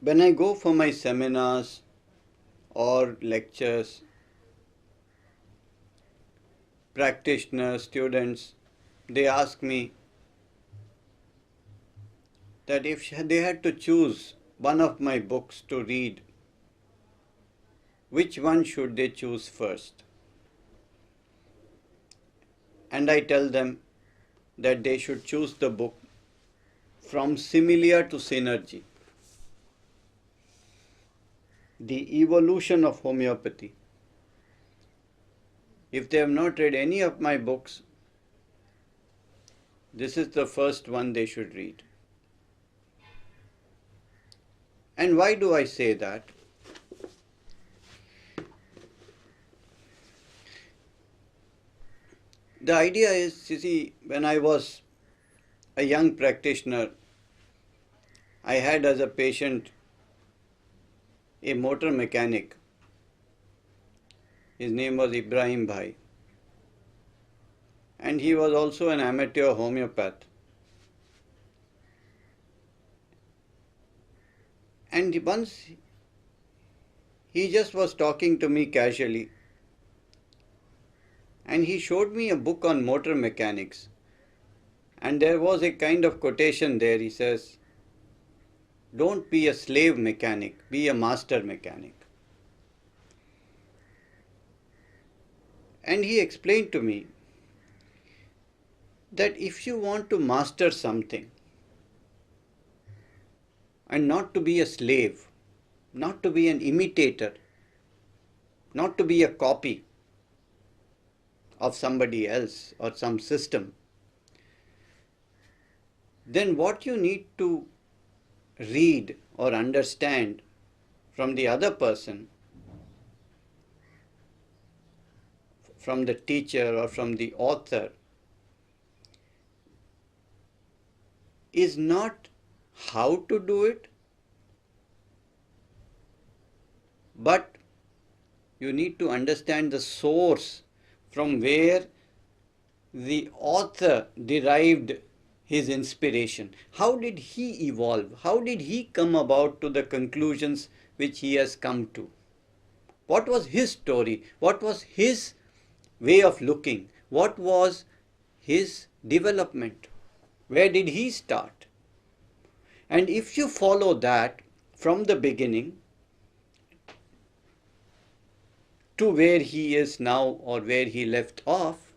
when I go for my seminars or lectures, practitioners, students, they ask me that if they had to choose one of my books to read, which one should they choose first? And I tell them that they should choose the book From Similia to Synergy, The Evolution of Homoeopathy. If they have not read any of my books, this is the first one they should read. And why do I say that? The idea is, you see, when I was a young practitioner, I had as a patient a motor mechanic. His name was Ibrahim Bhai. And he was also an amateur homeopath. And once he just was talking to me casually, and he showed me a book on motor mechanics. And there was a kind of quotation there. He says, "Don't be a slave mechanic, be a master mechanic." And he explained to me that if you want to master something, and not to be a slave, not to be an imitator, not to be a copy of somebody else or some system, then what you need to read or understand from the other person, from the teacher or from the author, is not how to do it, but you need to understand the source from where the author derived his inspiration. How did he evolve? How did he come about to the conclusions which he has come to? What was his story? What was his way of looking? What was his development? Where did he start? And if you follow that from the beginning to where he is now or where he left off,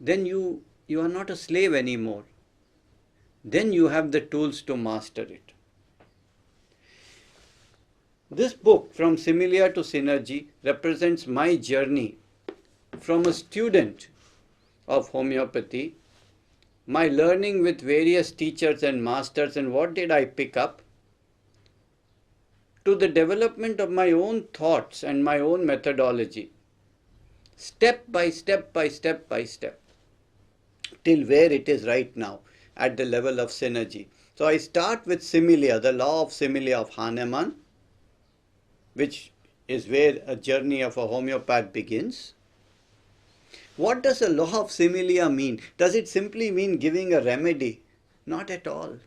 then you are not a slave anymore. Then you have the tools to master it. This book, From Similia to Synergy, represents my journey from a student of homeopathy, my learning with various teachers and masters, and what did I pick up, to the development of my own thoughts and my own methodology, step by step by step by step, till where it is right now, at the level of synergy. So I start with Similia, the law of Similia of Hahnemann, which is where a journey of a homeopath begins. What does a law of Similia mean? Does it simply mean giving a remedy? Not at all.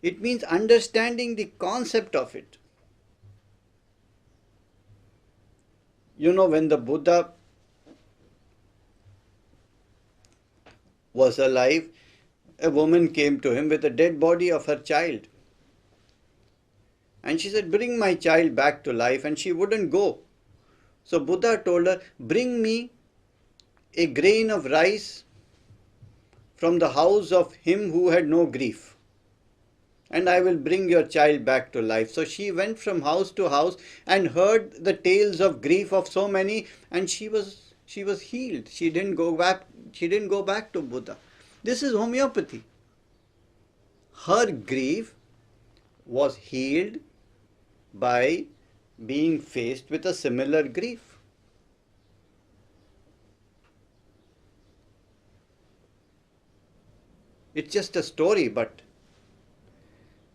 It means understanding the concept of it. You know, when the Buddha was alive, a woman came to him with a dead body of her child. And she said, "Bring my child back to life." And she wouldn't go. So Buddha told her, "Bring me a grain of rice from the house of him who had no grief, and I will bring your child back to life." So she went from house to house and heard the tales of grief of so many, and she was healed. She didn't go back to Buddha. This is homeopathy. Her grief was healed by being faced with a similar grief. It's just a story, but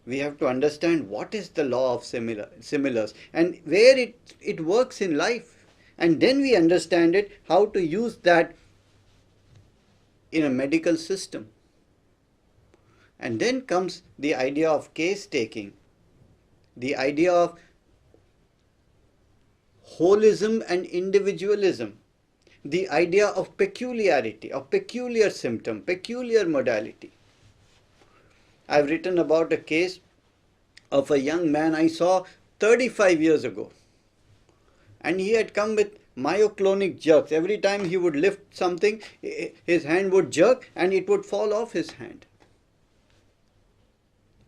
we have to understand what is the law of similars and where it works in life. And then we understand it, how to use that in a medical system. And then comes the idea of case taking, the idea of holism and individualism, the idea of peculiarity, of peculiar symptom, peculiar modality. I've written about a case of a young man I saw 35 years ago. And he had come with myoclonic jerks. Every time he would lift something, his hand would jerk and it would fall off his hand.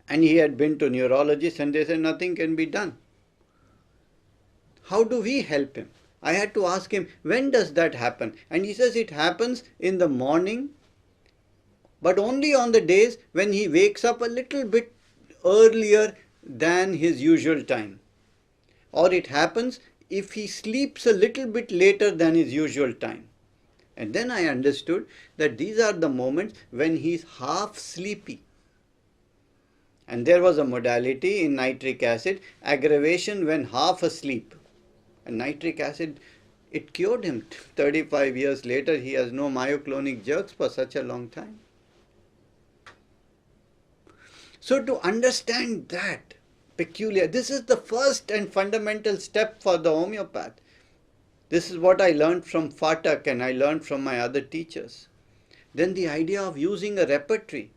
And he had been to neurologists and they said nothing can be done. How do we help him? I had to ask him, when does that happen? And he says it happens in the morning, but only on the days when he wakes up a little bit earlier than his usual time. Or it happens if he sleeps a little bit later than his usual time. And then I understood that these are the moments when he is half sleepy. And there was a modality in nitric acid, aggravation when half asleep. And nitric acid, it cured him. 35 years later, he has no myoclonic jerks for such a long time. So to understand that peculiar, this is the first and fundamental step for the homeopath. This is what I learned from Phatak and I learned from my other teachers. Then the idea of using a repertory.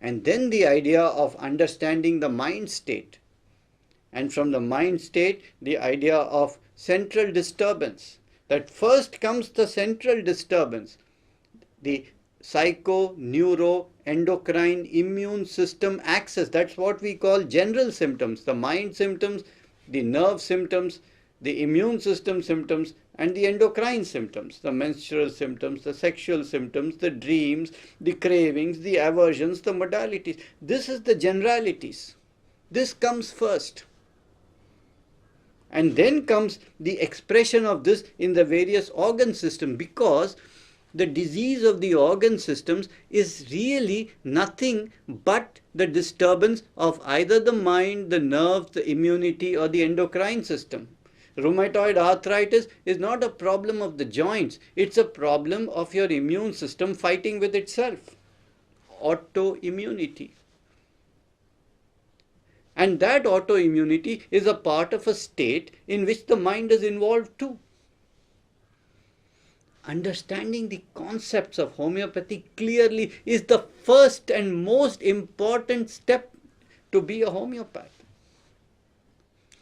And then the idea of understanding the mind state. And from the mind state, the idea of central disturbance. That first comes the central disturbance, the psycho, neuro, endocrine, immune system axis. That's what we call general symptoms. The mind symptoms, the nerve symptoms, the immune system symptoms, and the endocrine symptoms. The menstrual symptoms, the sexual symptoms, the dreams, the cravings, the aversions, the modalities. This is the generalities. This comes first. And then comes the expression of this in the various organ systems, because the disease of the organ systems is really nothing but the disturbance of either the mind, the nerves, the immunity, or the endocrine system. Rheumatoid arthritis is not a problem of the joints, it's a problem of your immune system fighting with itself. Autoimmunity. And that autoimmunity is a part of a state in which the mind is involved too. Understanding the concepts of homeopathy clearly is the first and most important step to be a homeopath.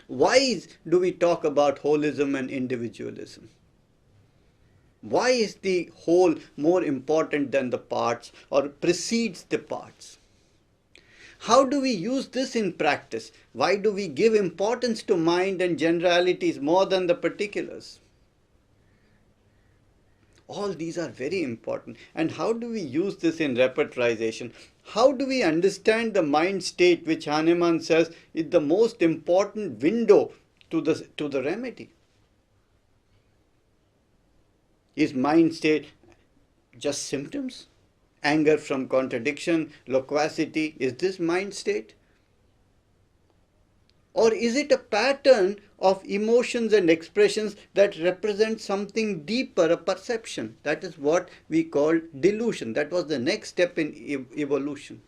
Why do we talk about holism and individualism? Why is the whole more important than the parts or precedes the parts? How do we use this in practice? Why do we give importance to mind and generalities more than the particulars? All these are very important. And how do we use this in repertorization? How do we understand the mind state, which Hahnemann says is the most important window to the remedy? Is mind state just symptoms? Anger from contradiction, loquacity, is this mind state? Or is it a pattern of emotions and expressions that represent something deeper, a perception? That is what we call delusion. That was the next step in evolution.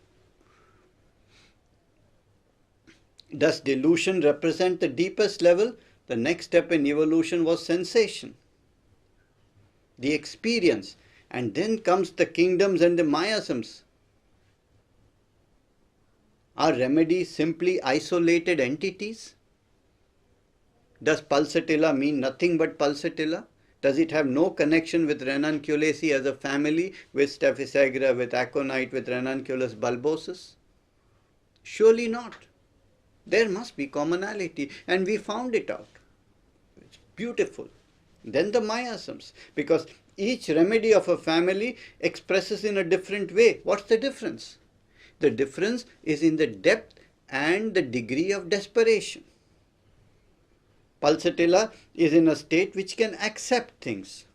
Does delusion represent the deepest level? The next step in evolution was sensation, the experience. And then comes the kingdoms and the miasms. Are remedies simply isolated entities? Does pulsatilla mean nothing but pulsatilla? Does it have no connection with ranunculaceae as a family, with Staphysagra, with aconite, with ranunculus bulbosus? Surely not. There must be commonality, and we found it out. It's beautiful. Then the miasms, because each remedy of a family expresses in a different way. What's the difference? The difference is in the depth and the degree of desperation. Pulsatilla is in a state which can accept things.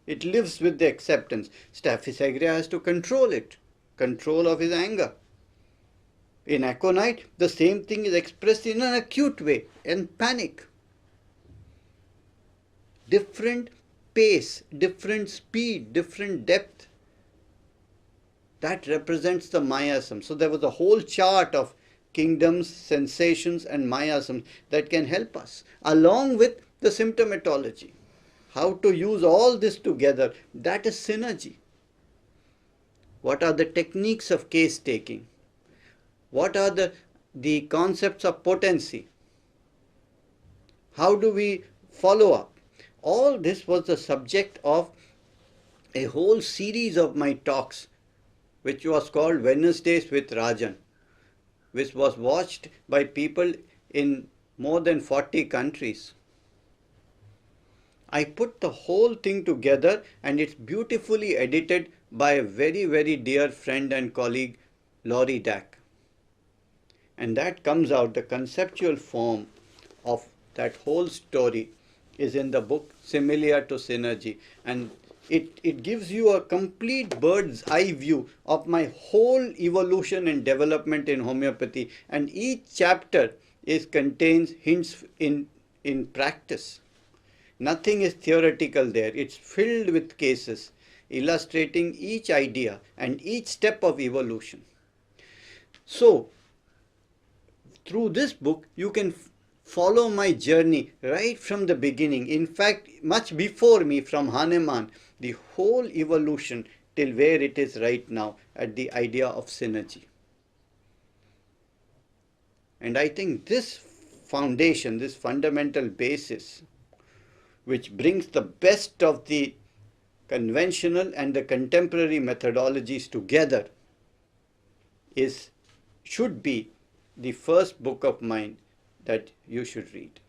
It lives with the acceptance. Staphysagra has to control it, control of his anger. In aconite, the same thing is expressed in an acute way, in panic. Different pace, different speed, different depth. that represents the miasm. So there was a whole chart of kingdoms, sensations and miasms that can help us, along with the symptomatology. How to use all this together, that is synergy. What are the techniques of case taking? What are the concepts of potency? How do we follow up? All this was the subject of a whole series of my talks, which was called Wednesdays with Rajan, which was watched by people in more than 40 countries. I put the whole thing together and it's beautifully edited by a very, very dear friend and colleague, Laurie Dack. And that comes out, the conceptual form of that whole story is in the book Similia to Synergy. And it gives you a complete bird's eye view of my whole evolution and development in homeopathy. And each chapter contains hints in practice. Nothing is theoretical there. It's filled with cases illustrating each idea and each step of evolution. So, through this book, you can follow my journey right from the beginning. In fact, much before me, from Hahnemann, the whole evolution till where it is right now at the idea of synergy. And I think this foundation, this fundamental basis, which brings the best of the conventional and the contemporary methodologies together, should be the first book of mine that you should read.